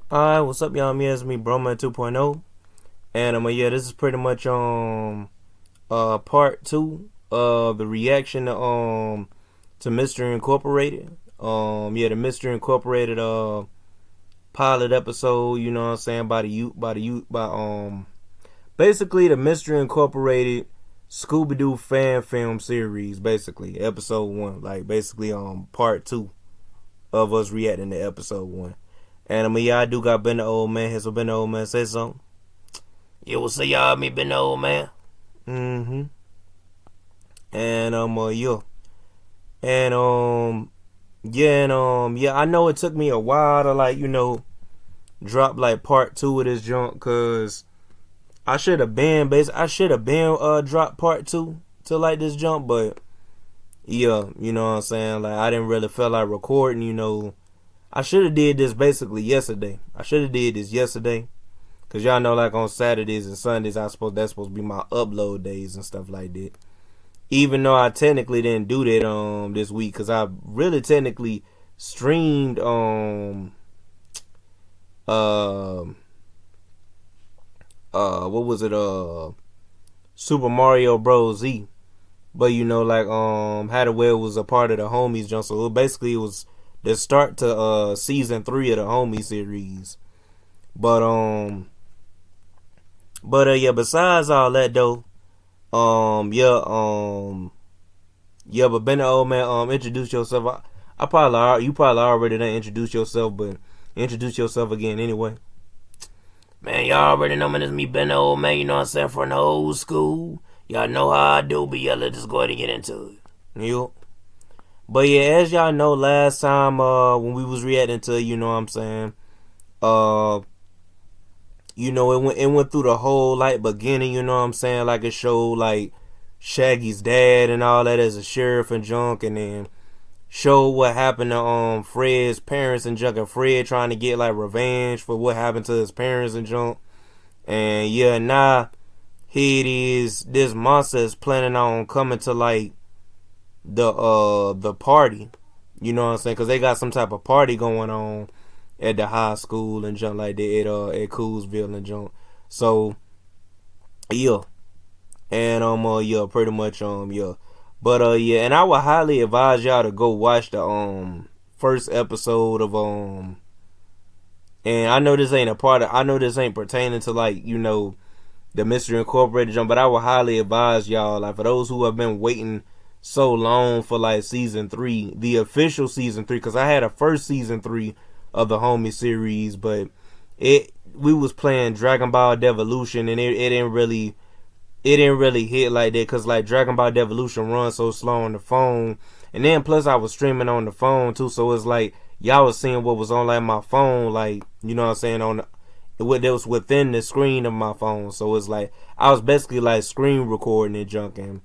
Alright, what's up, y'all? Me, it's me, Broma 2.0. And yeah, this is pretty much part two of the reaction to Mystery Incorporated. The Mystery Incorporated pilot episode, you know what I'm saying, basically the Mystery Incorporated Scooby Doo fan film series, basically, episode one. Like basically part two of us reacting to episode one. And yeah, I do got been the old man. Has been the old man say something? Yeah, what's up, y'all? Me been the old man. Mm-hmm. And yeah. And yeah, I know it took me a while to drop like part two of this junk, cause I should have been dropped part two to like this jump, but yeah, you know what I'm saying? Like I didn't really feel like recording, I should have did this basically yesterday. Cause y'all know, like on Saturdays and Sundays, that's supposed to be my upload days and stuff like that. Even though I technically didn't do that this week, cause I really technically streamed what was it Super Mario Bros. Z, but had it where it was a part of the Homies jump. So basically it was the start to season 3 of the Homie series. But besides all that though, but Ben the old man, introduce yourself. You probably already done introduced yourself, but introduce yourself again anyway. Man, y'all already know me. This me been the old man, you know what I'm saying, from the old school. Y'all know how I do, but yeah, let's just go ahead and get into it. Yep. But yeah, as y'all know, last time when we was reacting to, you know what I'm saying, it went through the whole like beginning, you know what I'm saying, like it showed like Shaggy's dad and all that as a sheriff and junk, and then showed what happened to Fred's parents and junk, and Fred trying to get like revenge for what happened to his parents and junk. And yeah, now here it is, this monster is planning on coming to like the party, you know what I'm saying, because they got some type of party going on at the high school and junk like that at Coolsville and junk. So yeah, and yeah, pretty much yeah. But yeah, and I would highly advise y'all to go watch the first episode of and I know this ain't pertaining to like, the Mystery Incorporated jump, but I would highly advise y'all, like for those who have been waiting so long for like season 3, the official season 3, because I had a first season 3 of the Homie series, but we was playing Dragon Ball Devolution, and it didn't really hit like that, because like Dragon Ball Devolution runs so slow on the phone, and then plus I was streaming on the phone too, so it's like y'all was seeing what was on like my phone, like, you know what I'm saying, on what that was within the screen of my phone. So it's like I was basically like screen recording and junk, and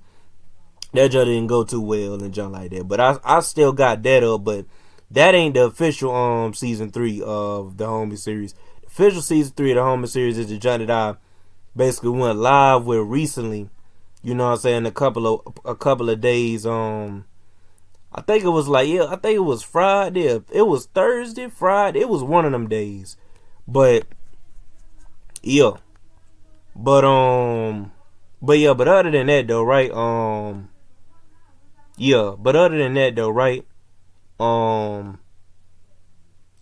that just didn't go too well and junk like that. But I still got that up, but that ain't the official season 3 of the Homie series. The official season 3 of the Homie series is the junk that I basically went live with recently. You know what I'm saying? A couple of days. I think it was Friday. It was Thursday, Friday. It was one of them days. But yeah. But but other than that though, right?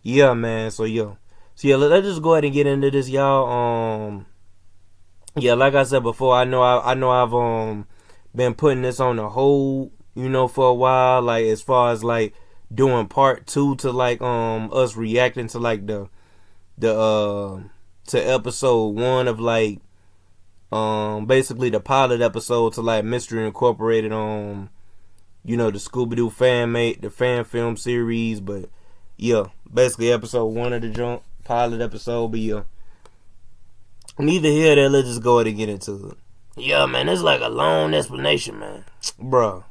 Yeah, man. So yeah, let's just go ahead and get into this, y'all. Yeah, like I said before, I know I've been putting this on the hold, for a while, like as far as like doing part 2 to like us reacting to like the to episode 1 of like basically the pilot episode to like Mystery Incorporated, the Scooby Doo the fan film series. But yeah, basically episode 1 of the jump pilot episode. But yeah, neither here nor there, let's just go ahead and get into it. Yeah, man, it's like a long explanation, man. Bruh.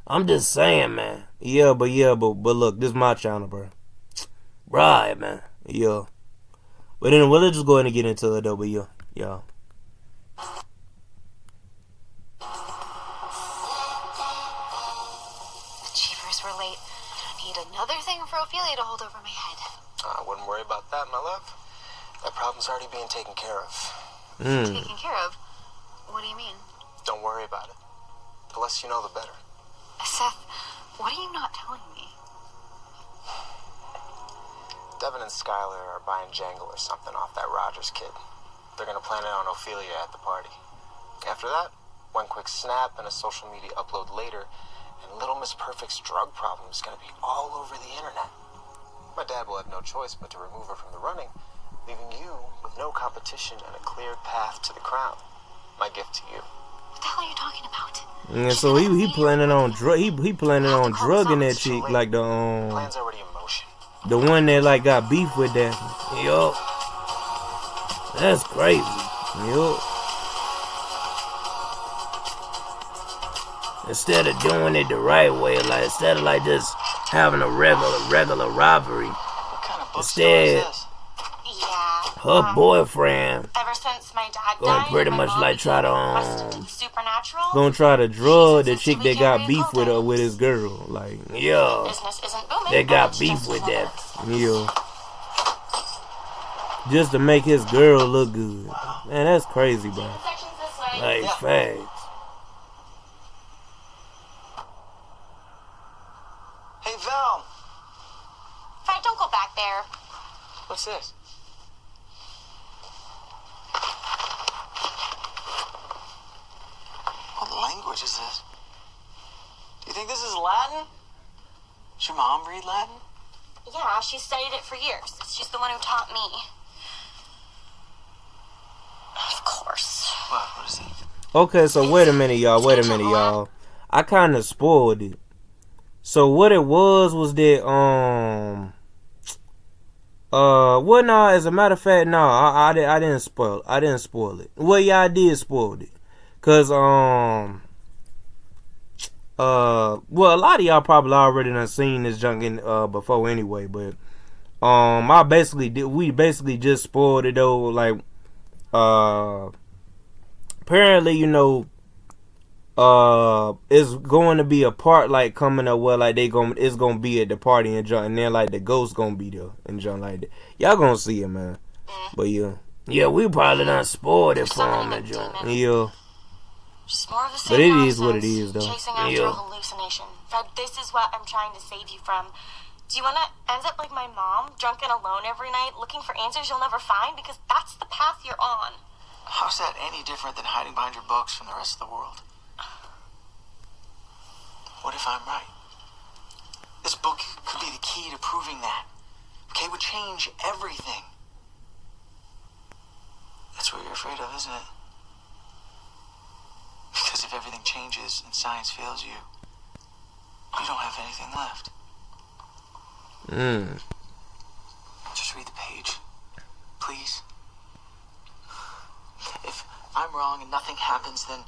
I'm just saying, man. Yeah, but look, this is my channel, bro. Right, man. Yeah. But anyway, let's just go ahead and get into it though, but yeah. Achievers were late. I don't need another thing for Ophelia to hold over my head. I wouldn't worry about that, my love. That problem's already being taken care of. Taken care of? What do you mean? Don't worry about it. The less you know, the better. Seth, what are you not telling me? Devin and Skylar are buying Jangle or something off that Rogers kid. They're gonna plan it on Ophelia at the party. After that, one quick snap and a social media upload later, and Little Miss Perfect's drug problem is gonna be all over the internet. My dad will have no choice but to remove her from the running, leaving you with no competition and a clear path to the crown. My gift to you. What the hell are you talking about? And so he planning on he planning on drugging that chick, like the Plan's already in motion. the one that like got beef with Daphne. Yup. That's crazy. Yup. Instead of doing it the right way, like instead of like just having a regular rivalry, What kind of instead, Yeah. her boyfriend Ever since my dad gonna died, pretty my much mom like try became requested to the supernatural. Gonna try to drug the chick that got beef with his girl. Like, yeah, Business isn't booming. they got and it's beef just with a little that. bit. yeah. Just to make his girl look good. Man, that's crazy, bro. Section's this way. Like facts. Hey, Val! Fred, don't go back there. What's this? What language is this? Do you think this is Latin? Does your mom read Latin? Yeah, she studied it for years. She's the one who taught me. Of course. What is it? Okay, so wait a minute, y'all. I kind of spoiled it. So what it was that well, no, as a matter of fact, no, I didn't spoil it. Well, yeah, I did spoil it. Cause well, a lot of y'all probably already done seen this junk in before anyway, but we basically just spoiled it though. Like apparently, you know, it's going to be a part like coming up where like it's gonna be at the party and junk, and then like the ghost gonna be there and junk like that. Y'all gonna see it, man. But Yeah, we probably done spoiled it for him and junk. yeah. Just more of the same But it nonsense, is what it is, though. Chasing after Yeah. a hallucination. Fred, this is what I'm trying to save you from. Do you want to end up like my mom, drunk and alone every night, looking for answers you'll never find? Because that's the path you're on. How's that any different than hiding behind your books from the rest of the world? What if I'm right? This book could be the key to proving that. Okay, would change everything. That's what you're afraid of, isn't it? Because if everything changes and science fails you, you don't have anything left. Just read the page, please. If I'm wrong and nothing happens, then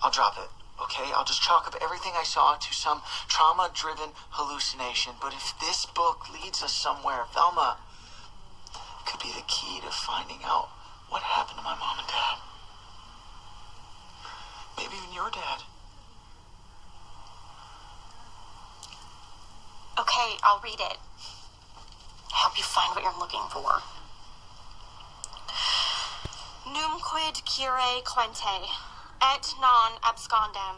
I'll drop it, okay? I'll just chalk up everything I saw to some trauma-driven hallucination. But if this book leads us somewhere, Velma, it could be the key to finding out what happened to my mom and dad. Maybe even your dad. Okay, I'll read it. Help you find what you're looking for. Num quid cure quente, et non abscondem.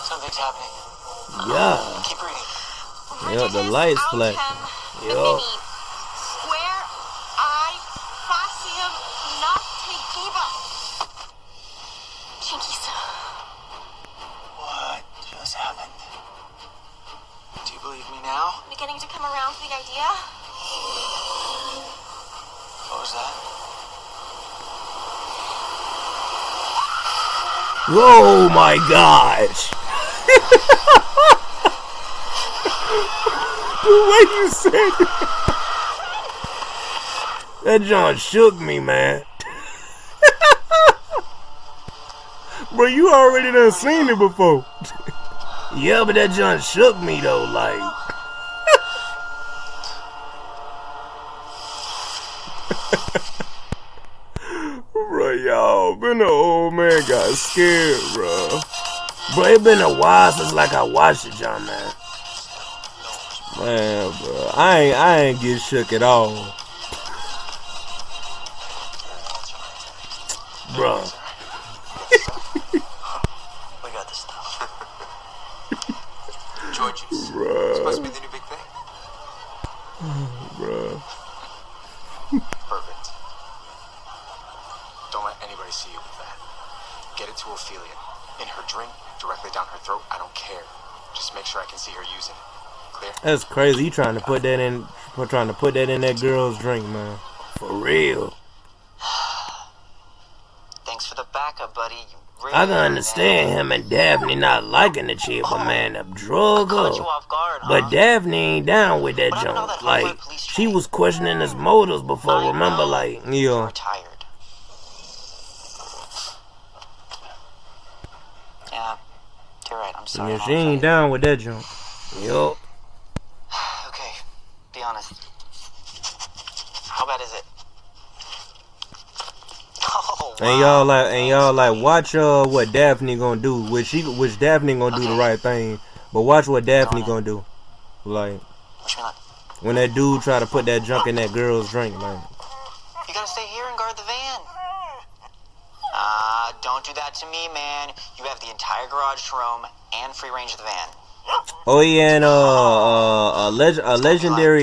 Something's happening. Yeah. Keep reading. Yeah, the lights flash. Yeah. Where I facium not tequiba. Jinkies. What just happened? Do you believe me now? Beginning to come around to the idea. What was that? Oh my gosh. The way you said That John shook me, man. bro, you already done seen it before. Yeah, but that John shook me though, like. Bro, y'all, been the old man got scared, bro. Bro, it been a while since like I watched it, John, man. Man, bro, I ain't get shook at all, Bro. We got this stuff. Joy juice. bro. It's supposed to be the new big thing. Bro. Perfect. Don't let anybody see you with that. Get it to Ophelia. In her drink, directly down her throat. I don't care. Just make sure I can see her using it. Clear? That's crazy. You trying to put that in that girl's drink, man. For real. Thanks for the backup, buddy. You really I can understand him and Daphne not liking the chick, but man, the drug caught you her. off guard, huh? But Daphne ain't down with that What happened to all junk. that Like, Hollywood police she training? was questioning his motives before, I remember, know. like... You're Yeah. retired. Yeah, you're right. I'm sorry. Yeah, I'm she ain't offended. down with that junk. Yup. Okay, be honest. How bad is it? Oh, And y'all like watch what Daphne gonna do. Which Daphne gonna do the right thing. But watch what Daphne gonna do. Like Wish me luck. when that dude try to put that junk in that girl's drink, like You gotta stay here and guard the van. Don't do that to me, man. You have the entire garage to roam and free range of the van. oh yeah, and a legendary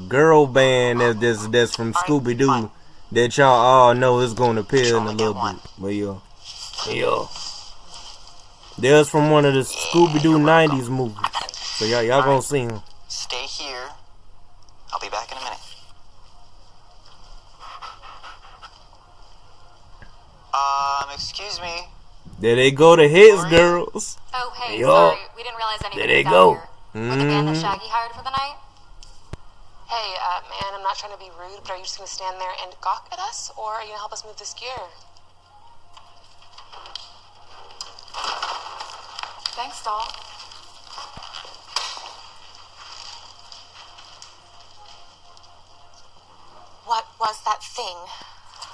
girl band that's from Scooby Doo that y'all all know is gonna appear in a little bit. But yeah. Yeah. There's from one of the Scooby Doo '90s movies, so y'all gonna see him. Stay here. I'll be back in a minute. Excuse me. There they go, the hits girls. Oh, hey, Yo. sorry. We didn't realize There anybody they was go. out here. We're the band that Shaggy hired for the night. Hey, man, I'm not trying to be rude, but are you just gonna stand there and gawk at us, or are you gonna help us move this gear? Thanks, doll. What was that thing?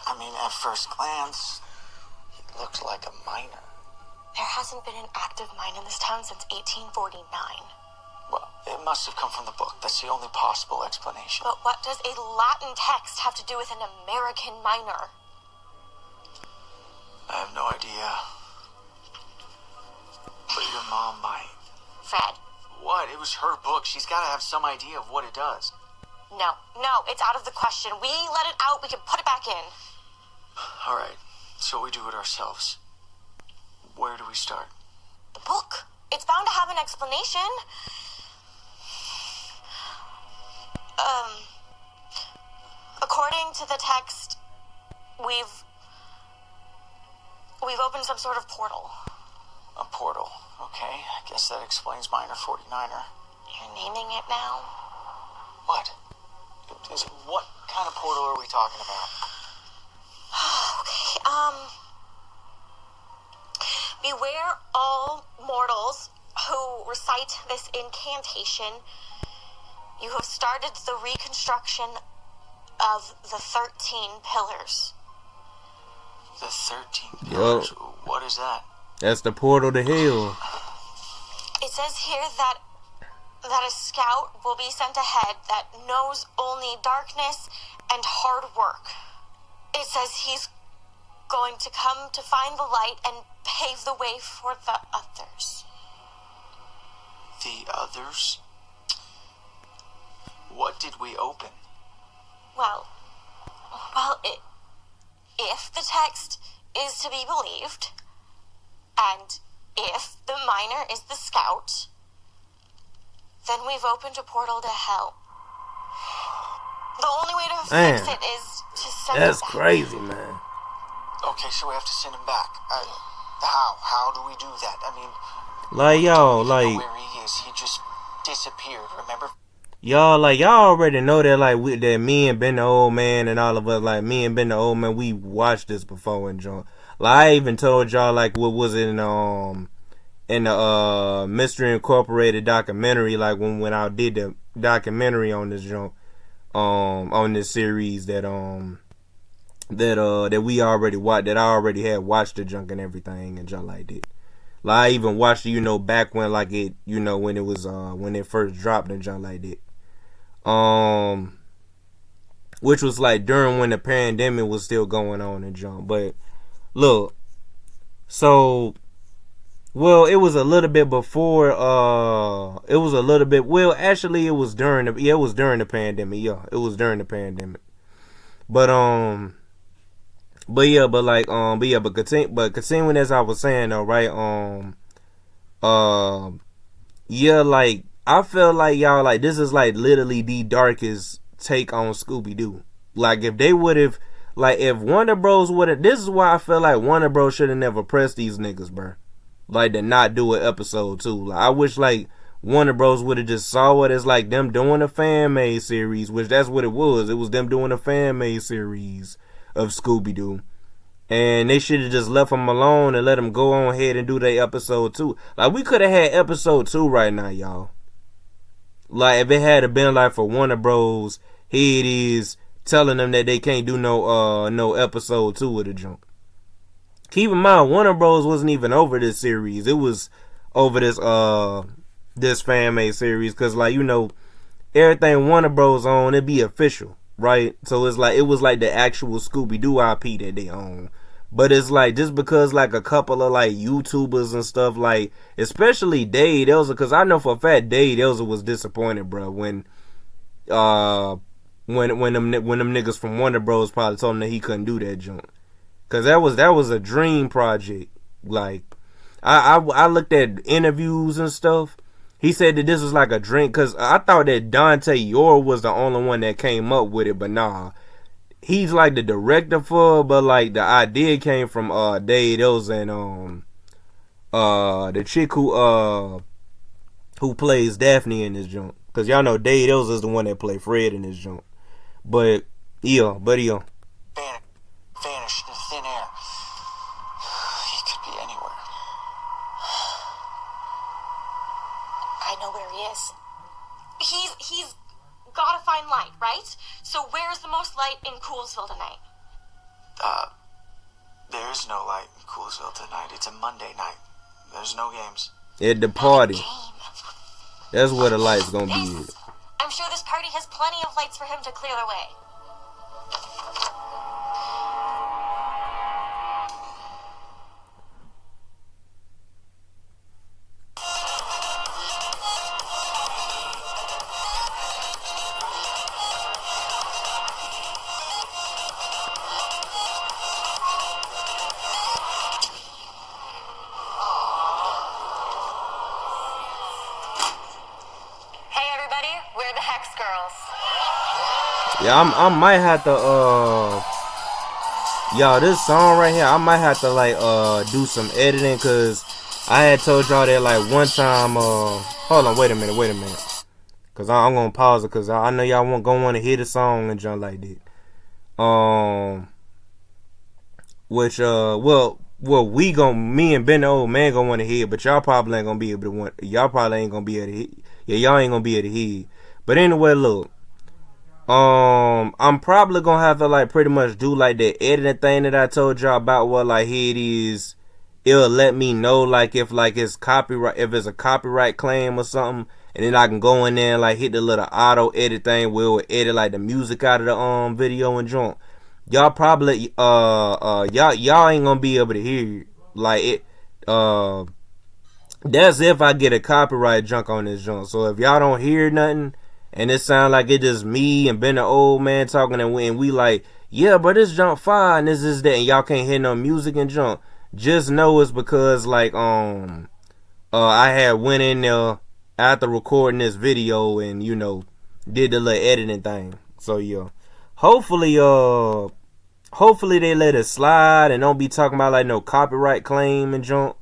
I mean, at first glance, he looked like a miner. There hasn't been an active mine in this town since 1849. Well, it must have come from the book. That's the only possible explanation. But what does a Latin text have to do with an American miner? I have no idea. But your mom might. Fred. What? It was her book. She's got to have some idea of what it does. No, it's out of the question. We let it out, we can put it back in. All right, so we do it ourselves. Where do we start? The book. It's bound to have an explanation. According to the text, we've opened some sort of portal. A portal. Okay, I guess that explains Miner 49er. You're naming it now? What? What kind of portal are we talking about? Okay, beware all mortals who recite this incantation. You have started the reconstruction of the 13 pillars. The 13 Yo. pillars? What is that? That's the portal to hell. It says here that a scout will be sent ahead that knows only darkness and hard work. It says he's going to come to find the light and pave the way for the others. The others? What did we open? Well, if the text is to be believed, and if the miner is the scout, then we've opened a portal to hell. The only way to fix it is to send That's it back. crazy, man. Okay, so we have to send him back. How? How do we do that? I mean, Like y'all, we don't like know where he is. He just disappeared, remember? y'all already know that that me and Ben the Old Man and all of us, like me and Ben the Old Man, we watched this before and John. Like I even told y'all like what was it in the Mystery Incorporated documentary, like when I did the documentary on this junk, on this series that we already watched, that I already had watched the junk and everything and junk like that. Like I even watched it, back when like it, when it was when it first dropped and junk like that. Which was like during when the pandemic was still going on and junk. But look, so well, it was a little bit before. It was a little bit. Well, actually, it was during the. Yeah, it was during the pandemic. Yeah, it was during the pandemic. But continuing as I was saying though, right? Yeah, like I feel like y'all like this is like literally the darkest take on Scooby Doo. Like if they would have, like if Warner Bros would have. This is why I feel like Warner Bros should have never pressed these niggas, bro. Like to not do an episode 2. Like I wish like Warner Bros would have just saw it as like them doing a fan made series, which that's what it was. It was them doing a fan made series of Scooby Doo, and they should have just left them alone and let them go on ahead and do their episode 2. Like we could have had episode 2 right now, y'all. Like if it had been like for Warner Bros, here it is telling them that they can't do no episode 2 of the junk. Keep in mind, Warner Bros wasn't even over this series. It was over this fan made series, cause like everything Warner Bros on, it be official, right? So it's like it was like the actual Scooby Doo IP that they own. But it's like just because like a couple of like YouTubers and stuff, like especially Dave Elza, cause I know for a fact Dave Elza was disappointed, bro, when them niggas from Warner Bros probably told him that he couldn't do that junk. Cause that was a dream project. Like I looked at interviews and stuff. He said that this was like a dream. Cause I thought that Dante Yor was the only one that came up with it, but nah. He's like the director for it, but like the idea came from Dave Elza and the chick who plays Daphne in this joint. Cause y'all know Dave Elza is the one that played Fred in this joint. But yeah. Vanished in thin air. He could be anywhere. I know where he is. He's gotta find light, right? So where's the most light in Coolsville tonight? There's no light in Coolsville tonight. It's a Monday night. There's no games. At the party. That's where the light's gonna be. I'm sure this party has plenty of lights for him to clear the way. Yeah, I might have to y'all, this song right here, I might have to like do some editing, cause I had told y'all that like one time hold on, wait a minute, cause I'm gonna pause it, cause I know y'all gonna want to hear the song and jump like that. Which me and Ben the old man gonna want to hear, but y'all probably ain't gonna be able to y'all probably ain't gonna be able to hear. Yeah, y'all ain't gonna be able to hear. But anyway, look. I'm probably gonna have to like pretty much do like the editing thing that I told y'all about. What like here it is, it'll let me know like if like it's copyright, if it's a copyright claim or something, and then I can go in there and like hit the little auto edit thing where it'll edit like the music out of the video and junk. Y'all probably y'all ain't gonna be able to hear it. Like it that's if I get a copyright junk on this junk. So if y'all don't hear nothing and it sound like it just me and Ben the old man talking, and we like, yeah, but this junk fire and this is that, and y'all can't hear no music and junk, just know it's because like I had went in there after recording this video and did the little editing thing. So yeah, hopefully they let it slide and don't be talking about like no copyright claim and junk.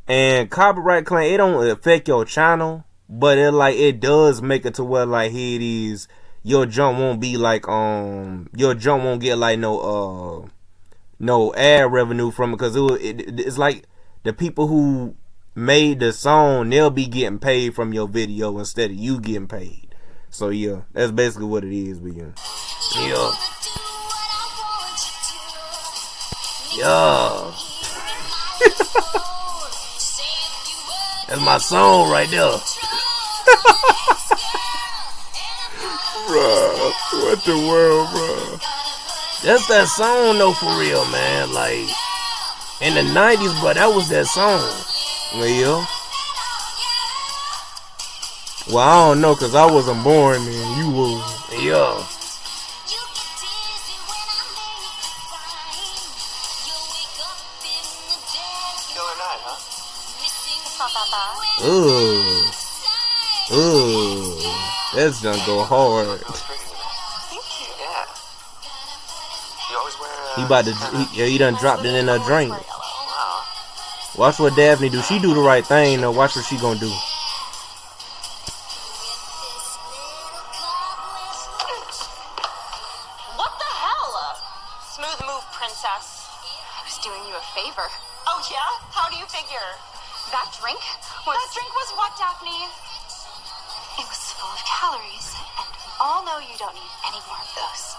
And copyright claim, it don't affect your channel, but it does make it to where like here it is, your jump won't be like your jump won't get like no ad revenue from it, because it's like the people who made the song, they'll be getting paid from your video instead of you getting paid. So yeah, that's basically what it is. But yeah. That's my song right there. Bruh, what the world, bruh? That's that song though, for real, man. Like in the 90s, bro, that was that song. Well, I don't know, cause I wasn't born then. You was. Yeah. Killer night, huh? It's not that bad. That's gonna go hard. Real pretty today. Thank you. Yeah. You always wear. He about to. He done dropped it in a drink. Wow. Watch what Daphne do. She do the right thing though. Watch what she gonna do. What the hell? Smooth move, princess. I was doing you a favor. Oh yeah? How do you figure? That drink was... That drink was what, Daphne? It was full of calories, and we all know you don't need any more of those.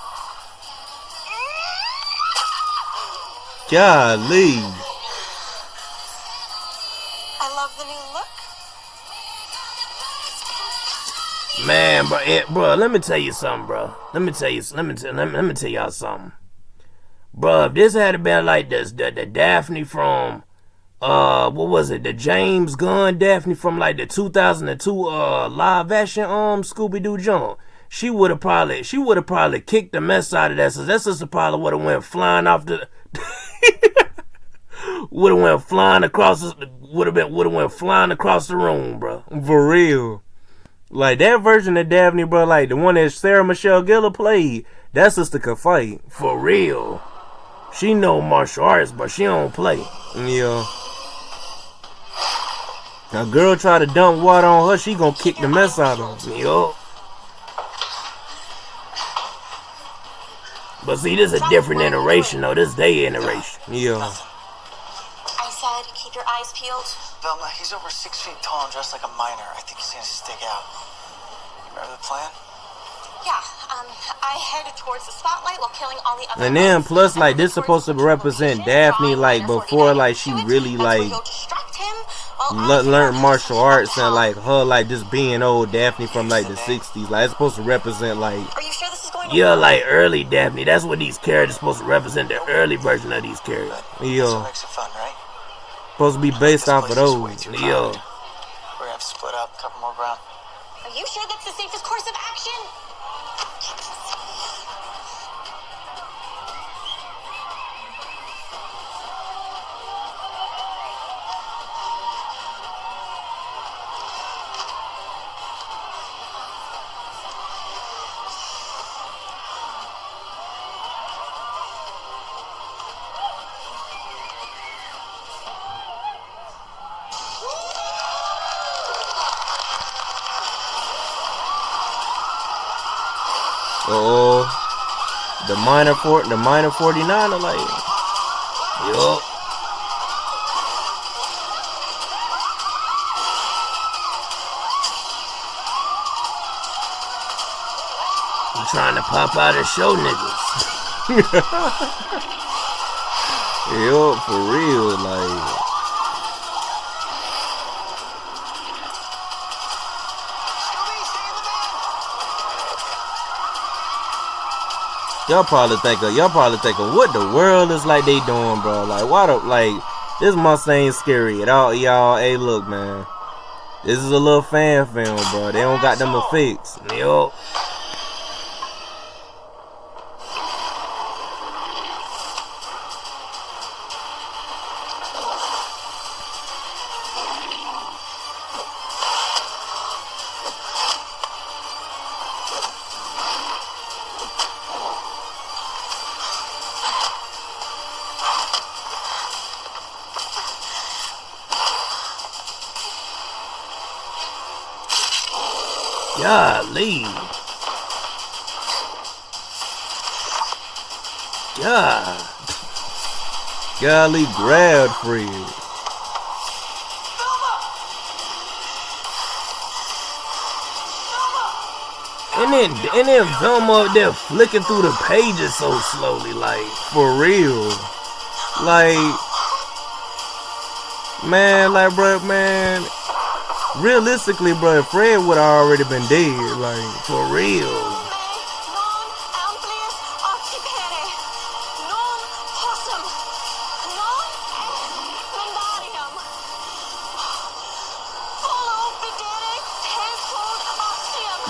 Golly. I love the new look. Man, bro, let me tell you something, bro. Let me tell y'all something. Bro, if this had been like this, the Daphne from what was it? The James Gunn Daphne from like the 2002 live action Scooby-Doo jump. She would have probably kicked the mess out of that. So that sister probably would have went flying off the would have went flying across the room, bro. For real. Like that version of Daphne, bro, like the one that Sarah Michelle Gellar played, that sister could fight. For real. She know martial arts, but she don't play. Yeah. Now girl try to dump water on her, she gonna kick the mess out of her. Yup. But see, this is a different iteration though. This day iteration. Yeah. I said, keep your eyes peeled. Velma, he's over 6 feet tall and dressed like a miner. I think he's gonna stick out. You remember the plan? Yeah, I headed towards the spotlight while killing all the other. And then plus like this supposed to represent Daphne like before like she really like learned martial arts and like her like just being old Daphne from like the 60s. Like it's supposed to represent like. Are you sure this is going to Yeah, like early Daphne. That's what these characters supposed to represent, the early version of these characters. Yeah. That's what makes it fun, right? Supposed to be based off of those. Yeah. We're gonna have to split up, a couple more ground. Are you sure that's the safest course of action? Oh, the minor 49 are like, Yup. You trying to pop out and show niggas. yo, for real, like. Y'all probably thinking, what the world is like they doing, bro? Like, why the, like, this Mustang ain't scary at all, y'all. Hey, look, man. This is a little fan film, bro. They don't got them effects. Yup. Golly. God. Golly, grab Fred. And then Velma up there flicking through the pages so slowly, like, For real. Like, man, like, bro, man. realistically, bro, Fred would have already been dead, like, for real.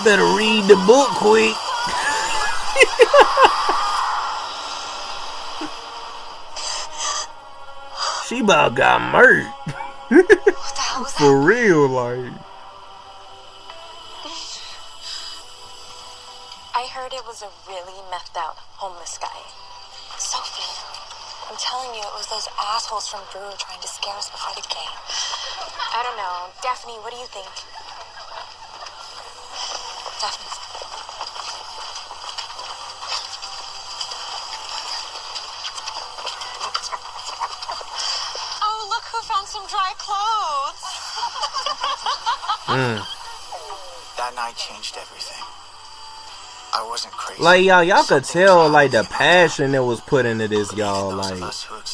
Better read the book quick. She about got murdered. What the hell was For real, like. I heard it was a really methed out homeless guy. Sophie, I'm telling you, it was those assholes from Brewer trying to scare us before the game. I don't know. Daphne, what do you think? Daphne. Oh, look who found some dry clothes. That night changed everything. I wasn't crazy. Like, y'all could tell, like, the passion that was put into this, y'all, like.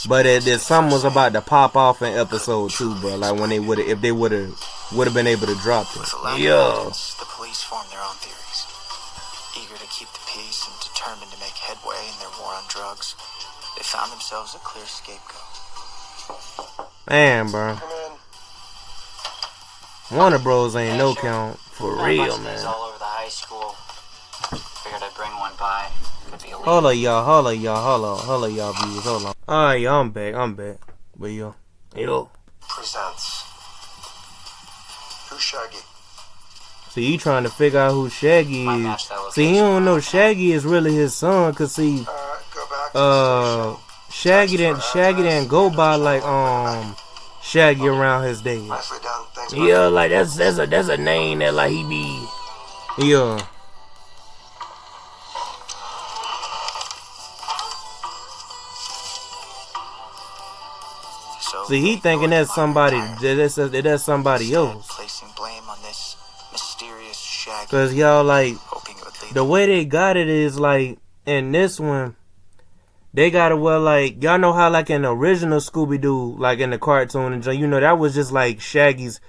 But something was about to pop off in episode 2, bro. Like, when they would have, if they would have been able to drop it. Yeah. The police formed their own theories. Eager to keep the peace and determined to make headway in their war on drugs, they found themselves a clear scapegoat. Man, bro. Warner Bros. Ain't no count. For real, man. All over the high school. Figured I'd bring one by. Could be illegal. Hold on, y'all, viewers, hold on. Alright, y'all, I'm back. But yo. Presents. Who's Shaggy? See, he trying to figure out who Shaggy is. See, he don't know Shaggy is really his son, cause see, Shaggy didn't go by like Shaggy around his days. Yeah, like that's a name that like he be. Yeah. See, he thinking that's somebody that's somebody else. Placing blame on this mysterious Shaggy. Cause y'all like the way they got it is like in this one, they got it well like y'all know how like in the original Scooby-Doo, like in the cartoon and you know that was just like Shaggy's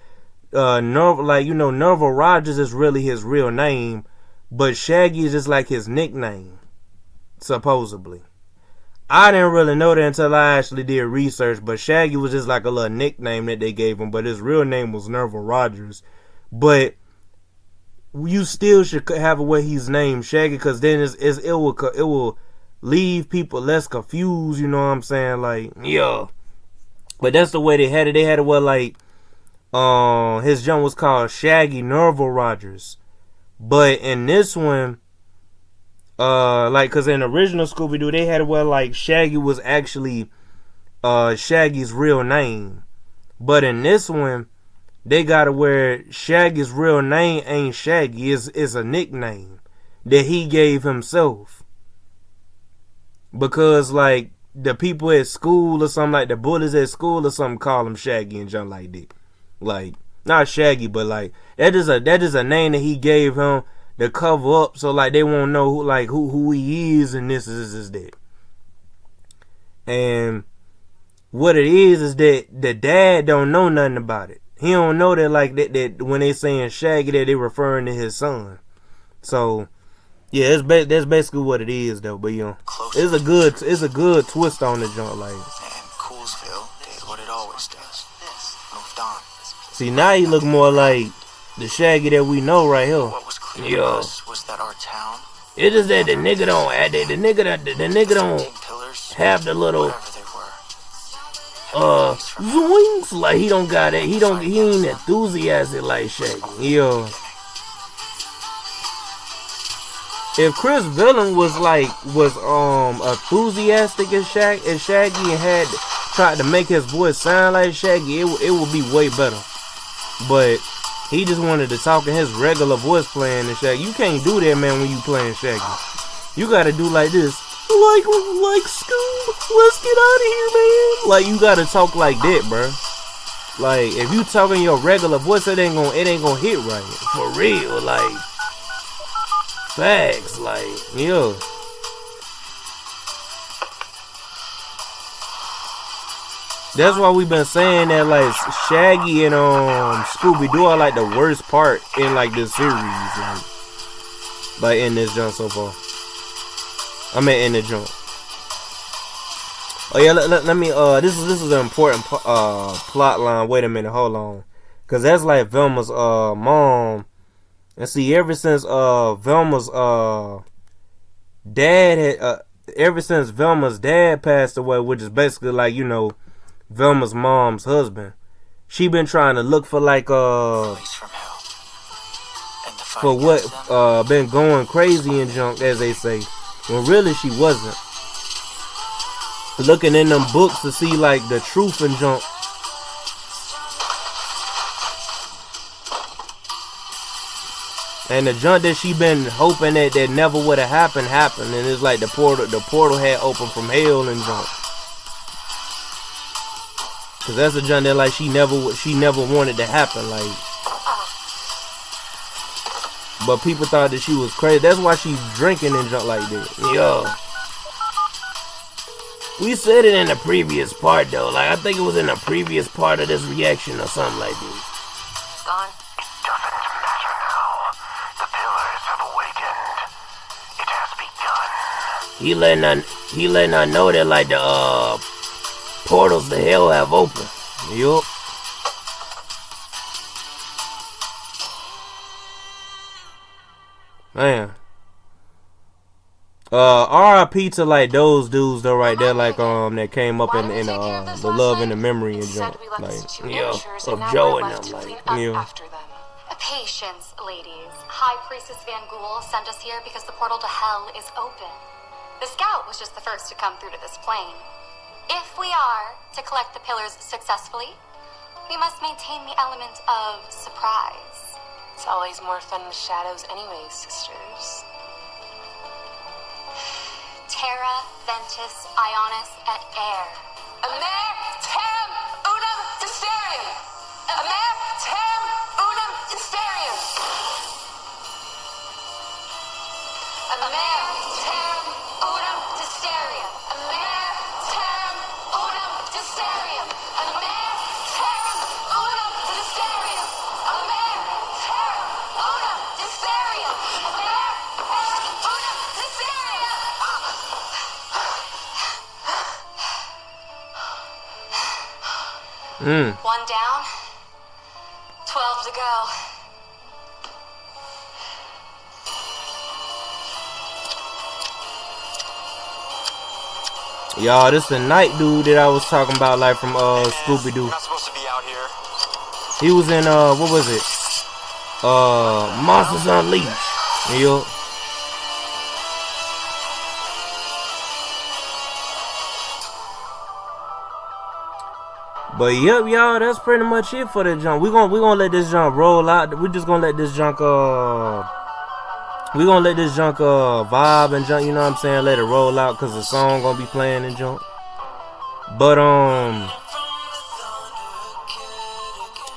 Nerval Rogers is really his real name, but Shaggy is just like his nickname, supposedly. I didn't really know that until I actually did research, but Shaggy was just like a little nickname that they gave him, but his real name was Nerval Rogers. But you still should have a way he's named Shaggy, because then it will leave people less confused, you know what I'm saying? Like, yeah. But that's the way they had it. They had it where like his jump was called Shaggy Nerval Rogers. But in this one, like, cause in the original Scooby-Doo, they had it where like Shaggy was actually Shaggy's real name. But in this one, they got it where Shaggy's real name ain't Shaggy, is a nickname that he gave himself. Because like the people at school or something, like the bullies at school or something, call him Shaggy and junk like that. Like, not Shaggy, but like that is a name that he gave him to cover up, so like they won't know who he is, and this is that. And what it is that the dad don't know nothing about it. He don't know that like that when they saying Shaggy that they referring to his son. So yeah, that's basically what it is though. But you know, it's a good twist on the joint, like. And Coolsville did what it always does. Moved on. See, now he look more like the Shaggy that we know right here. What was clear to us was that our town. It is that the nigga don't have the little zoinks, like he don't got it. He ain't enthusiastic like Shaggy. Yeah. If Chris Villain was enthusiastic as Shaggy and had tried to make his voice sound like Shaggy, it would be way better. But he just wanted to talk in his regular voice playing and Shaggy. You can't do that, man, when you playing Shaggy. You gotta do like this. Like Scoob, let's get out of here, man. Like, you gotta talk like that, bro. Like, if you talking your regular voice, it ain't gonna hit right. For real, like facts, like, yeah. That's why we've been saying that like Shaggy and Scooby Doo are like the worst part in like this series, like in this jump so far. I mean in the jump. Oh yeah, let me this is an important plot line. Wait a minute, hold on, cause that's like Velma's mom, and see ever since Velma's dad had ever since Velma's dad passed away, which is basically like, you know, Velma's mom's husband, she been trying to look for like for what been going crazy in junk, as they say, when really she wasn't. Looking in them books to see like the truth and junk. And the junk that she been hoping that never would have happened, and it's like the portal had opened from hell and junk. Cause that's a junk that like she never wanted to happen, like. But people thought that she was crazy. That's why she's drinking and junk like that. Yo, we said it in the previous part though. Like I think it was in the previous part of this reaction or something like this. Gone. He letting her know that like the portals to hell have opened. Yup. Man. R.I.P. to like those dudes though right there, like that came up in the Love and the Memory and junk, like of Joe and them, like Patience, ladies. High Priestess Van Ghoul sent us here because the portal to hell is open. The scout was just the first to come through to this plane. If we are to collect the pillars successfully, we must maintain the element of surprise. It's always more fun in the shadows anyways, sisters. Terra, Ventus, Ionis, et Air. Amer tam unum hysterium! Amer tam unum hysterium! Amer tam unum hysterium! Amer tam unum hysterium! Amer tam unum hysterium! Amer tam unum hysterium! Amer tam unum hysterium! One down, 12 to go. Y'all, this the night dude that I was talking about, like from Scooby Doo. Not supposed to be out here. He was in what was it? Monsters Unleashed. Yup. But yep, y'all, that's pretty much it for the junk. We gonna let this junk roll out. We just gonna let this junk vibe and junk, you know what I'm saying? Let it roll out, cause the song gonna be playing and junk. But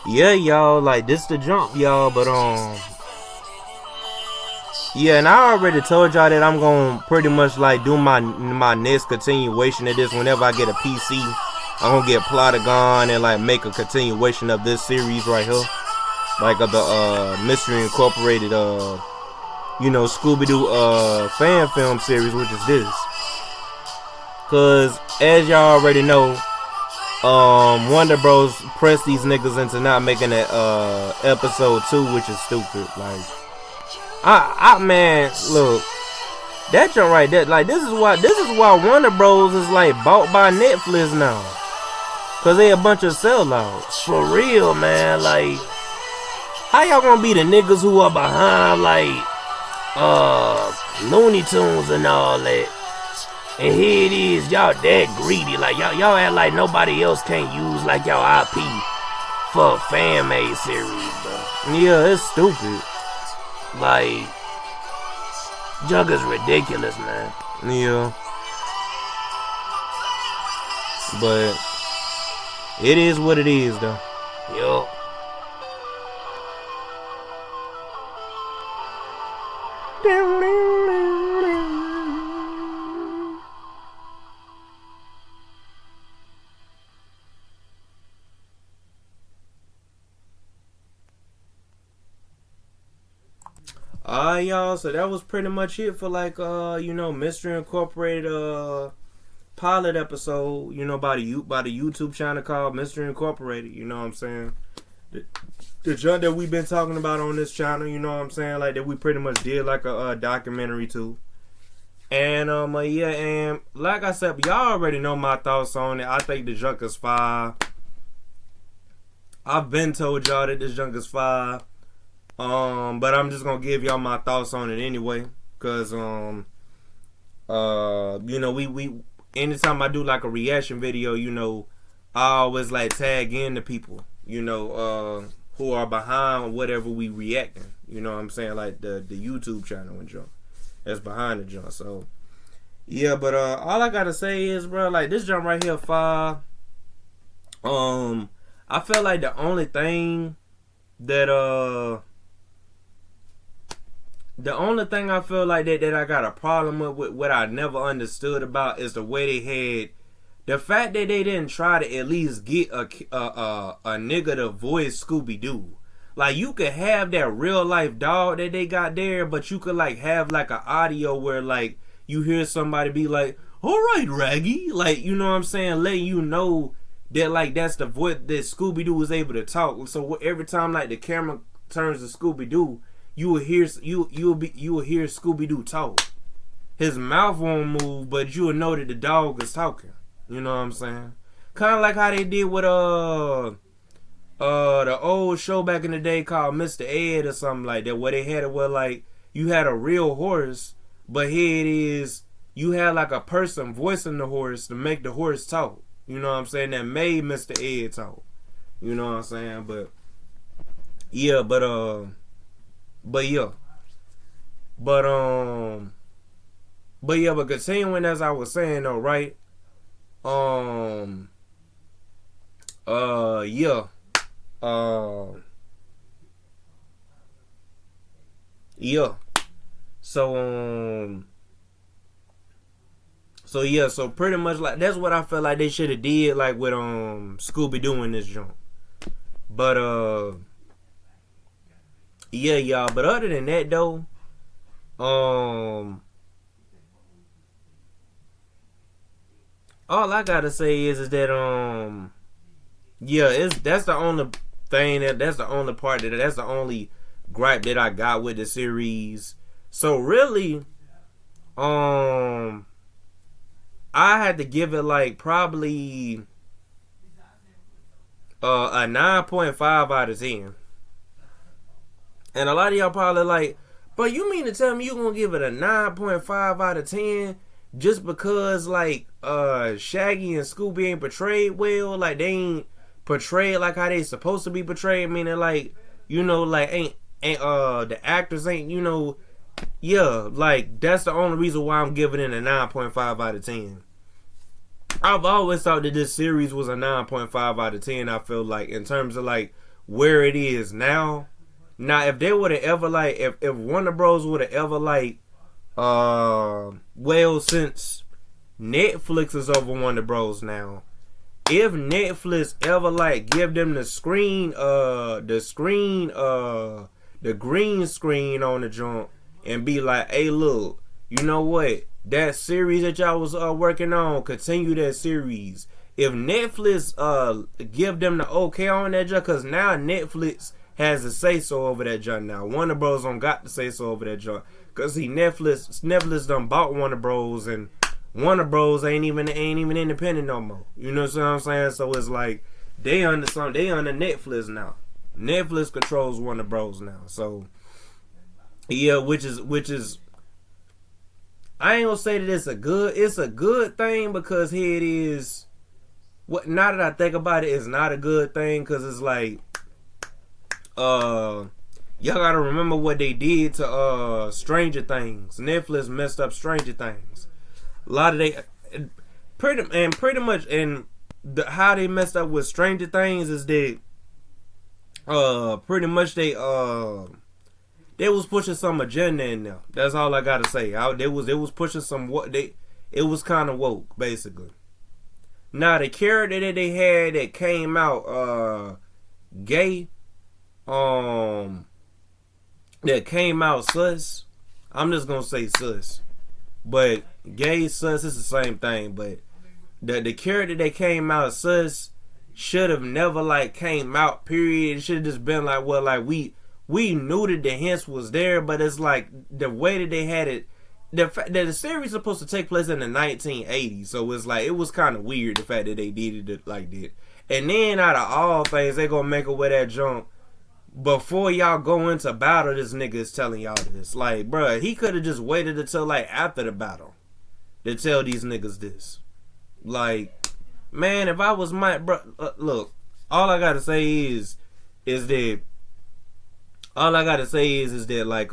yeah, y'all, like this the jump, y'all. But yeah, and I already told y'all that I'm gonna pretty much like do my next continuation of this whenever I get a PC. I'm gonna get Plotagon and like make a continuation of this series right here, like of the Mystery Incorporated Scooby-Doo fan film series, which is this. Cause as y'all already know, Wonder Bros pressed these niggas into not making that episode 2, which is stupid. Like I man, look, that jump right there, like this is why Wonder Bros is like bought by Netflix now. Cause they a bunch of sellouts. For real, man. Like, how y'all gonna be the niggas who are behind like Looney Tunes and all that? And here it is, y'all that greedy. Like y'all act like nobody else can't use like y'all IP for a fan made series, bro. Yeah, it's stupid. Like, junk is ridiculous, man. Yeah. But it is what it is, though. Yo. Alright, y'all, so that was pretty much it for like Mystery Incorporated pilot episode, by the YouTube channel called Mystery Incorporated, you know what I'm saying? The junk that we've been talking about on this channel, you know what I'm saying, like that we pretty much did like a documentary too. And and like I said, y'all already know my thoughts on it. I think the junk is fire. I've been told y'all that this junk is fire. But I'm just gonna give y'all my thoughts on it anyway, cause we anytime I do like a reaction video, I always like tag in the people, who are behind whatever we reacting. You know what I'm saying, like the YouTube channel and junk that's behind the junk. So yeah, but all I gotta say is, bro, like this junk right here, fire. I feel like the only thing that I feel like that I got a problem with what I never understood about is the way they had the fact that they didn't try to at least get a nigga to voice Scooby-Doo. Like, you could have that real life dog that they got there, but you could like have like an audio where like you hear somebody be like, "All right, Raggy," like, you know what I'm saying, letting you know that like that's the voice that Scooby-Doo was able to talk. So every time like the camera turns to Scooby-Doo, you will hear Scooby-Doo talk. His mouth won't move, but you will know that the dog is talking. You know what I'm saying? Kind of like how they did with the old show back in the day called Mr. Ed or something like that, where they had it where like you had a real horse, but here it is, you had like a person voicing the horse to make the horse talk. You know what I'm saying? That made Mr. Ed talk. You know what I'm saying? But yeah, but continuing as I was saying though, right? So pretty much like that's what I feel like they should have did like with Scooby-Doo in this joint. But yeah, y'all. But other than that though, all I gotta say is that that's the only thing that's the only part that's the only gripe that I got with the series. So really, I had to give it like probably a 9.5 out of 10. And a lot of y'all probably like, but you mean to tell me you gonna give it a 9.5 out of 10 just because like Shaggy and Scooby ain't portrayed well? Like they ain't portrayed like how they supposed to be portrayed, meaning like, like ain't the actors ain't, like that's the only reason why I'm giving it a 9.5 out of 10. I've always thought that this series was a 9.5 out of 10. I feel like in terms of like where it is now. Now, if they would have ever like, if Warner Bros would have ever like, since Netflix is over Warner Bros now, if Netflix ever like give them the green screen on the joint and be like, hey, look, you know what? That series that y'all was working on, continue that series. If Netflix give them the okay on that joint, because now Netflix has a say so over that joint now. Warner Bros don't got to say so over that joint, cause Netflix done bought Warner Bros, and Warner Bros ain't even independent no more. You know what I'm saying? So it's like they under Netflix now. Netflix controls Warner Bros now. So yeah, which is I ain't gonna say that it's a good thing, because here it is. Now that I think about it, it's not a good thing, because it's like y'all gotta remember what they did to Stranger Things. Netflix messed up Stranger Things. A lot of pretty much how they messed up with Stranger Things is that pretty much they was pushing some agenda in there. That's all I gotta say. They was pushing it was kind of woke, basically. Now the character that they had that came out gay, that came out sus. I'm just gonna say sus, but gay sus is the same thing. But the character that came out sus should have never like came out. Period. It should have just been like, well, like we knew that the hints was there, but it's like the way that they had it. The fact that the series is supposed to take place in the 1980s, so it's like it was kind of weird the fact that they did it like that. And then out of all things, they gonna make away that junk before y'all go into battle. This nigga is telling y'all this, like, bruh, he could have just waited until like after the battle to tell these niggas this. Like, man, if I was my look, all I gotta say is that like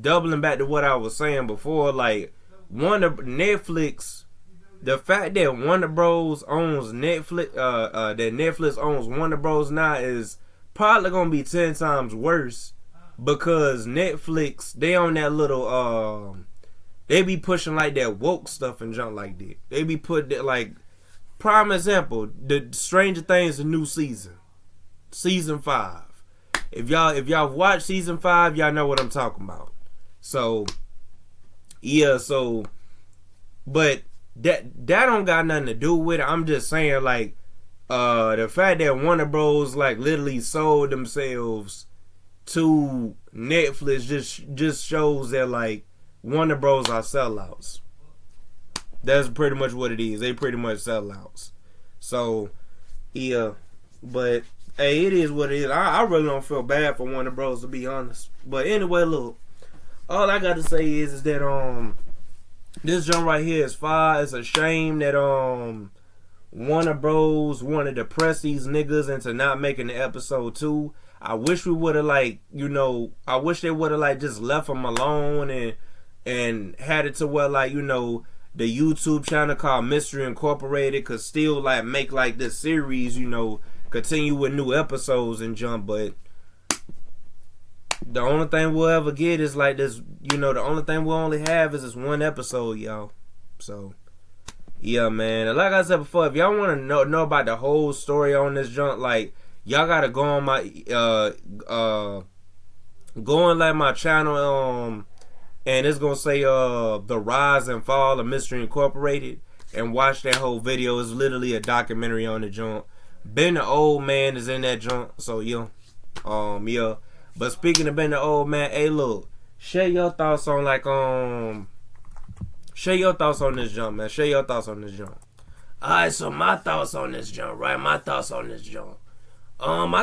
doubling back to what I was saying before, like Netflix, the fact that Warner Bros owns Netflix, that Netflix owns Warner Bros now is probably gonna be 10 times worse, because Netflix, they own that little they be pushing like that woke stuff and junk like that. They be putting that, like, prime example, the Stranger Things, the new season 5. If y'all watch season 5, y'all know what I'm talking about. So yeah, but that don't got nothing to do with it. I'm just saying, like, the fact that Warner Bros like literally sold themselves to Netflix just shows that like Warner Bros are sellouts. That's pretty much what it is. They pretty much sellouts. So yeah, but hey, it is what it is. I really don't feel bad for Warner Bros, to be honest. But anyway, look, all I got to say is that this jump right here is fire. It's a shame that Warner Bros wanted to press these niggas into not making the episode 2. I wish we would have, like, I wish they would have like just left them alone and had it to where, like, the YouTube channel called Mystery Incorporated could still like make like this series, continue with new episodes and jump. But the only thing we'll ever get is like this, the only thing we'll only have is this one episode, y'all. So yeah, man. And like I said before, if y'all want to know about the whole story on this junk, like, y'all gotta go on my go on like my channel, and it's gonna say the rise and fall of Mystery Incorporated, and watch that whole video. It's literally a documentary on the junk. Ben the Old Man is in that junk, so yeah. Yeah. But speaking of Ben the Old Man, hey, look, share your thoughts on share your thoughts on this junk, man. Share your thoughts on this junk. Alright, so my thoughts on this junk, right? I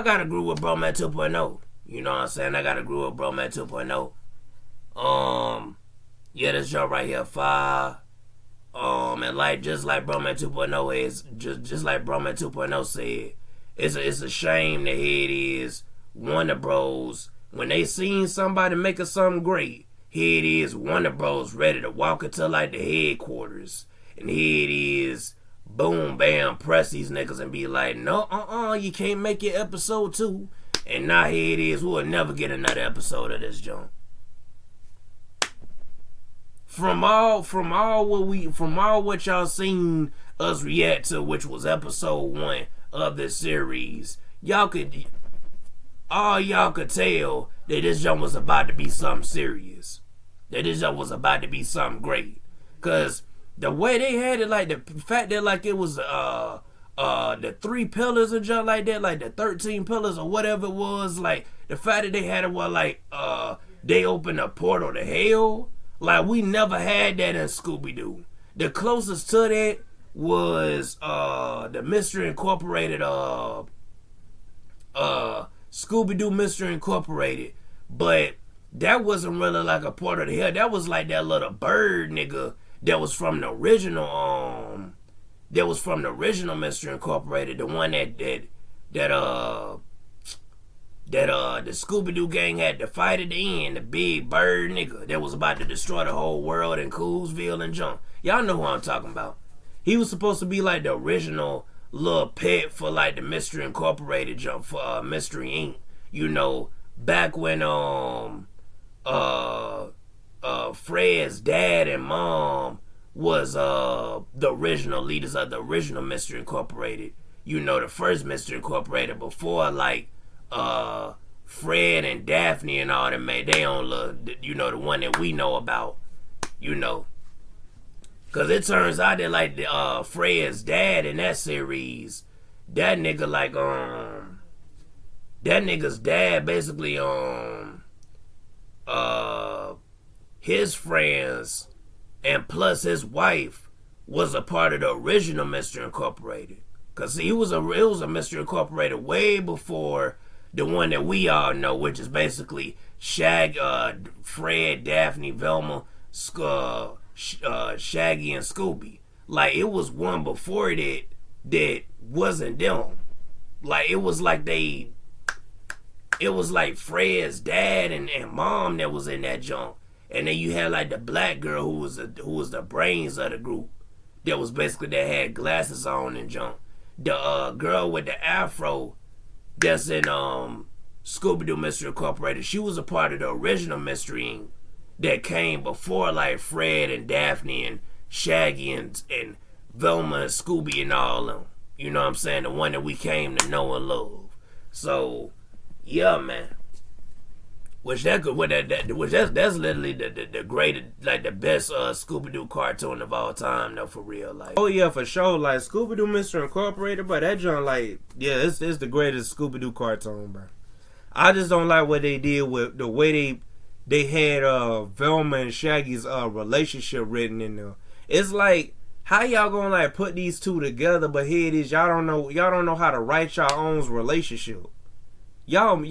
gotta agree with Bro Man 2.0. You know what I'm saying? I gotta agree with Bro Man 2.0. Yeah, this junk right here, fire. And like, just like Bro Man 2.0 is, just like Bro Man 2.0 said, it's a shame that here it is, Warner Bros, when they seen somebody making something great, here it is, Warner Bros ready to walk into like the headquarters, and here it is, boom, bam, press these niggas and be like, no, you can't make your episode 2, and now here it is, we'll never get another episode of this junk. From all what y'all seen us react to, which was episode 1 of this series, y'all could tell that this jump was about to be something serious. That this jump was about to be something great. Cause the way they had it, like the fact that like it was the 3 pillars and jump like that, like the 13 pillars or whatever it was, like the fact that they had it where like they opened a portal to hell. Like, we never had that in Scooby-Doo. The closest to that was the Mystery Incorporated Scooby-Doo Mystery Incorporated, but that wasn't really like a part of the hell. That was like that little bird nigga that was from the original Mystery Incorporated, the one that the Scooby-Doo gang had to fight at the end, the big bird nigga that was about to destroy the whole world in Coolsville and junk. Y'all know who I'm talking about. He was supposed to be like the original little pet for like the Mystery Incorporated junk, for Mystery Inc. Back when Fred's dad and mom was the original leaders of the original Mystery Incorporated. you know, the first Mystery Incorporated before, like, Fred and Daphne and all them made they own little, you know, the one that we know about, you know. Because it turns out that, like, Fred's dad in that series, that nigga, like, that nigga's dad basically, his friends and plus his wife was a part of the original Mystery Incorporated. Because it was a Mystery Incorporated way before the one that we all know, which is basically Fred, Daphne, Velma, Shaggy, and Scooby. Like, it was one before that wasn't them. Like, it was like Fred's dad and mom that was in that junk. And then you had like the black girl who was the brains of the group. That was basically that had glasses on and junk. The girl with the afro that's in Scooby-Doo Mystery Incorporated, she was a part of the original Mystery Inc. that came before like Fred and Daphne and Shaggy and Velma and Scooby and all them. You know what I'm saying? The one that we came to know and love. So, yeah, man. That's literally the greatest, like the best Scooby-Doo cartoon of all time, though, for real. Like, oh yeah, for sure. Like Scooby-Doo Mystery Incorporated, but that joint, like, yeah, it's the greatest Scooby-Doo cartoon, bro. I just don't like what they did with the way they had Velma and Shaggy's relationship written in there. It's like, how y'all gonna like put these two together, but here it is, y'all don't know how to write y'all own relationship. Y'all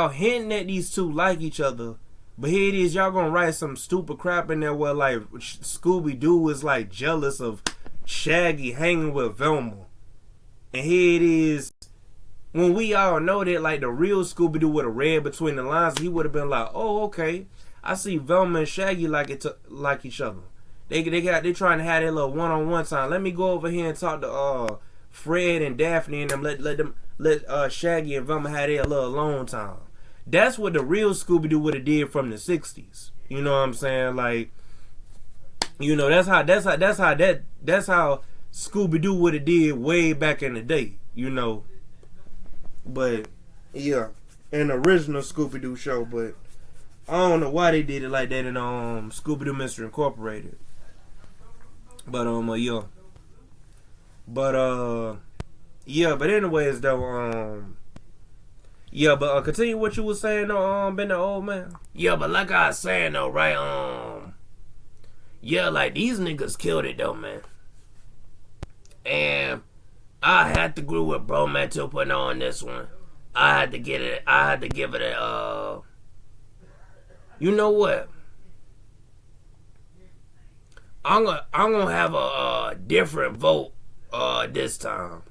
hinting at these two like each other, but here it is, y'all gonna write some stupid crap in there where like Scooby-Doo is like jealous of Shaggy hanging with Velma. And here it is, when we all know that like the real Scooby-Doo would have read between the lines, he would have been like, oh, okay, I see Velma and Shaggy like each other. They trying to have their little one-on-one time. Let me go over here and talk to Fred and Daphne and them, let Shaggy and Velma have their little alone time. That's what the real Scooby-Doo would have did from the 60s. You know what I'm saying? Like, you know, that's how Scooby-Doo would have did way back in the day, you know. But yeah, an original Scooby-Doo show, but I don't know why they did it like that in Scooby-Doo Mystery Incorporated. But yeah. But yeah, but anyways though, yeah, but continue what you was saying though, been the old man. Yeah, but like I was saying though, right, yeah, like these niggas killed it though, man. And I had to agree with Bro Man 2.0 on this one. I had to give it a you know what? I'm gonna have a different vote this time.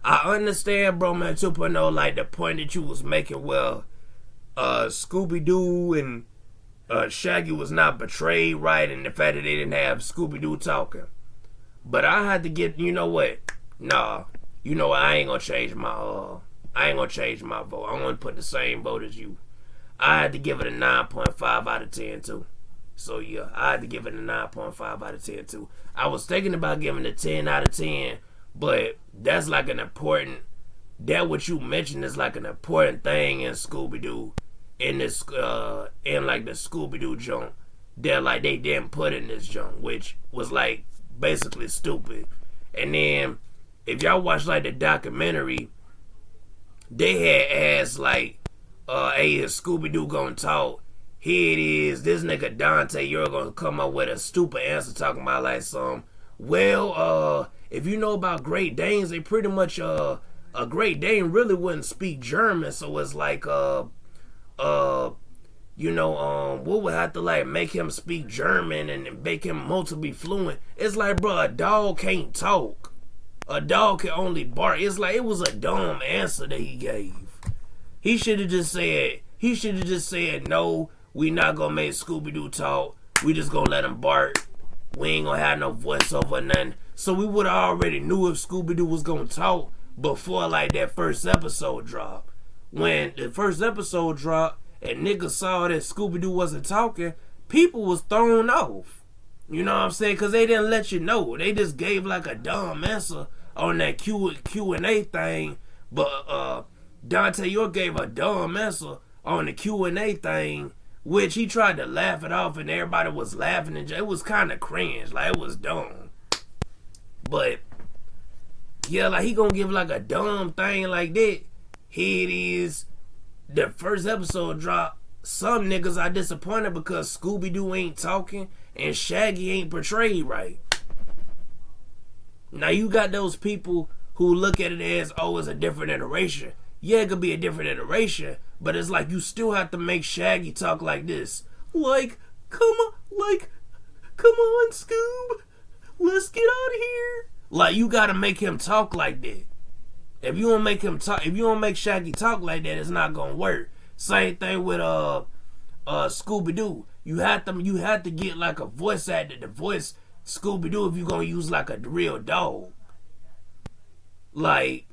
I understand, Bro Man 2.0, like the point that you was making. Well, Scooby-Doo and Shaggy was not betrayed, right? And the fact that they didn't have Scooby-Doo talking. But I had to get, you know what? Nah, you know what? I ain't gonna change my vote. I'm gonna put the same vote as you. I had to give it a 9.5 out of 10 too. So yeah, I had to give it a 9.5 out of 10 too. I was thinking about giving it a 10 out of 10, but that's like an important, that what you mentioned is like an important thing in Scooby-Doo, in this in like the Scooby-Doo junk that like they didn't put in this junk, which was like basically stupid. And then if y'all watch like the documentary, they had asked like, hey, is Scooby-Doo gonna talk? Here it is, this nigga Dante, you're gonna come up with a stupid answer talking about like some, well, if you know about Great Danes, they pretty much, a Great Dane really wouldn't speak German, so it's like, you know, we would have to like make him speak German and make him multiply fluent. It's like, bro, a dog can't talk. A dog can only bark. It's like, it was a dumb answer that he gave. He should have just said, no, we not gonna make Scooby-Doo talk. We just gonna let him bark. We ain't gonna have no voiceover or nothing. So we would have already knew if Scooby-Doo was gonna talk before like that first episode dropped. When the first episode dropped and niggas saw that Scooby-Doo wasn't talking, people was thrown off. You know what I'm saying? Because they didn't let you know. They just gave like a dumb answer on that Q&A thing, but Dante York gave a dumb answer on the Q&A thing, which he tried to laugh it off, and everybody was laughing, and it was kind of cringe, like it was dumb. But yeah, like he gonna give like a dumb thing like that. Here it is, the first episode drop. Some niggas are disappointed because Scooby-Doo ain't talking and Shaggy ain't portrayed right. Now you got those people who look at it as, oh, it's a different iteration. Yeah, it could be a different iteration, but it's like you still have to make Shaggy talk like this. Like, come on, Scoob. Let's get out of here. Like, you gotta make him talk like that. If you don't make Shaggy talk like that, it's not gonna work. Same thing with Scooby-Doo. You have to get like a voice actor to voice Scooby-Doo if you're gonna use like a real dog. Like,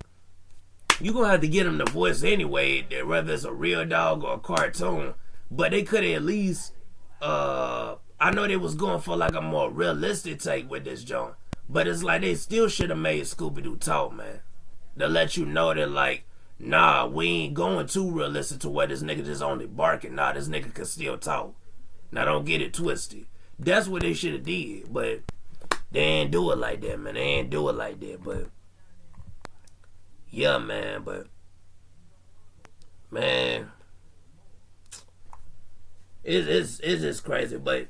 you're gonna have to get him the voice anyway, whether it's a real dog or a cartoon. But they could at least, I know they was going for like a more realistic take with this joint. But it's like they still should have made Scooby-Doo talk, man. To let you know that, like, nah, we ain't going too realistic to where this nigga just only barking. Nah, this nigga can still talk. Now, don't get it twisted. That's what they should have did. But they ain't do it like that, man. They ain't do it like that. But yeah, man. But man, it's just crazy. But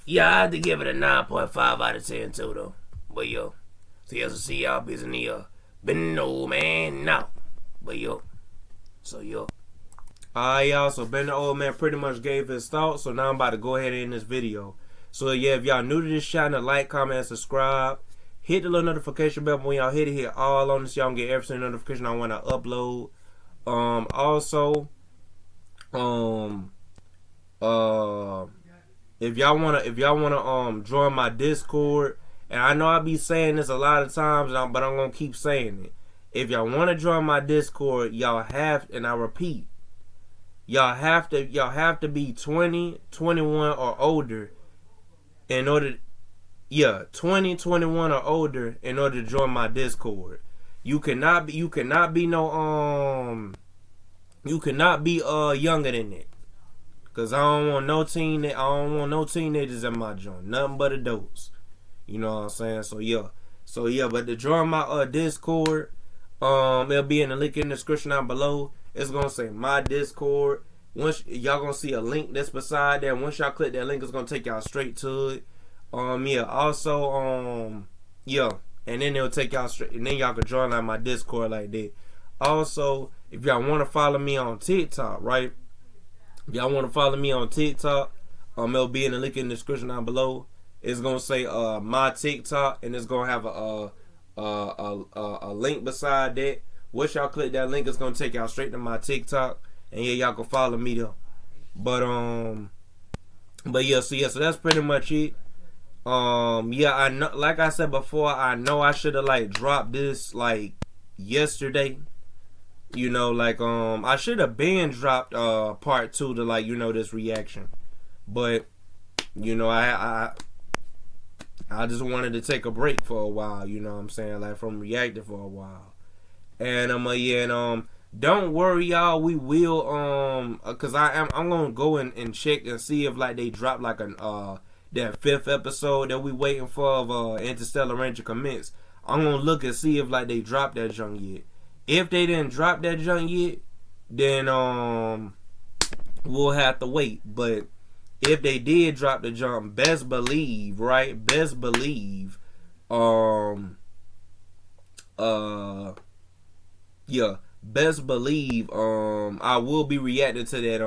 yeah, I had to give it a 9.5 out of 10 too, though. But yo, see y'all busy in the been no man now. But yo, so yo. Alright, y'all, so Ben the Old Man pretty much gave his thoughts, so now I'm about to go ahead and end this video. So yeah, if y'all new to this channel, like, comment, and subscribe. Hit the little notification bell, but when y'all hit it, hit all on this, y'all can get every single notification I want to upload. Also, if y'all wanna join my Discord, and I know I be saying this a lot of times, but I'm gonna keep saying it. If y'all wanna join my Discord, y'all have, and I repeat, y'all have to be 20, 21 or older in order, 20, 21 or older in order to join my Discord. You cannot be younger than that. Cause I don't want no teenagers in my joint. Nothing but adults. You know what I'm saying? So yeah, but to join my Discord, it'll be in the link in the description down below. It's gonna say my Discord. Once y'all gonna see a link that's beside there. Once y'all click that link, it's gonna take y'all straight to it. Also, and then it'll take y'all straight, and then y'all can join like my Discord like that. Also, if y'all want to follow me on TikTok, right? If y'all want to follow me on TikTok, it'll be in the link in the description down below. It's gonna say my TikTok, and it's gonna have a link beside that. Once y'all click that link, it's gonna take y'all straight to my TikTok, and yeah, y'all can follow me there. But yeah, so that's pretty much it. I know, like I said before, I know I should have like dropped this like yesterday. You know, like I should have been dropped part 2 to like, you know, this reaction. But you know, I just wanted to take a break for a while, you know what I'm saying, like from reacting for a while. And don't worry, y'all, we will cause I'm gonna go and check and see if like they drop like that 5th episode that we waiting for of Interstellar Ranger Commence. I'm gonna look and see if like they dropped that junk yet. If they didn't drop that junk yet, then we'll have to wait. But if they did drop the jump, best believe, right? Best believe, best believe, I will be reacting to that,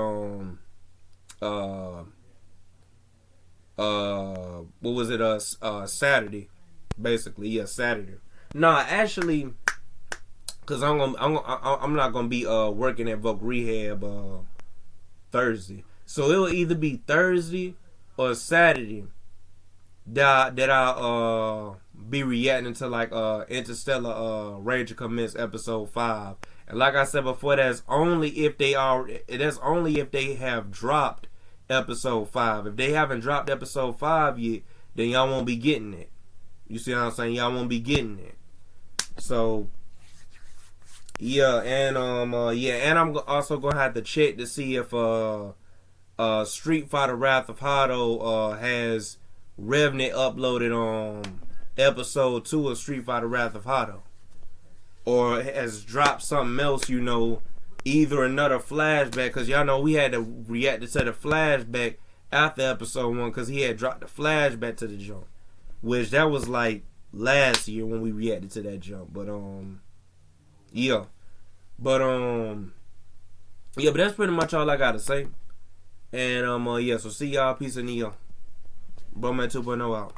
what was it, Saturday, basically, yeah, Saturday. Nah, actually, cause I'm not gonna be working at Voc Rehab Thursday. So it'll either be Thursday or Saturday that I'll be reacting to like Interstellar Ranger Commence episode 5. And like I said before, that's only if they have dropped episode 5. If they haven't dropped episode 5 yet, then y'all won't be getting it. You see what I'm saying? Y'all won't be getting it. So yeah, and and I'm also gonna have to check to see if Street Fighter Wrath of Hado has Revenant uploaded on episode 2 of Street Fighter Wrath of Hado, or has dropped something else, you know, either another flashback, because y'all know we had to react to the flashback after episode 1 because he had dropped the flashback to the jump, which that was like last year when we reacted to that jump. But yeah, but that's pretty much all I gotta say. And so see y'all, peace and Neo. Bro Man 2.0 out.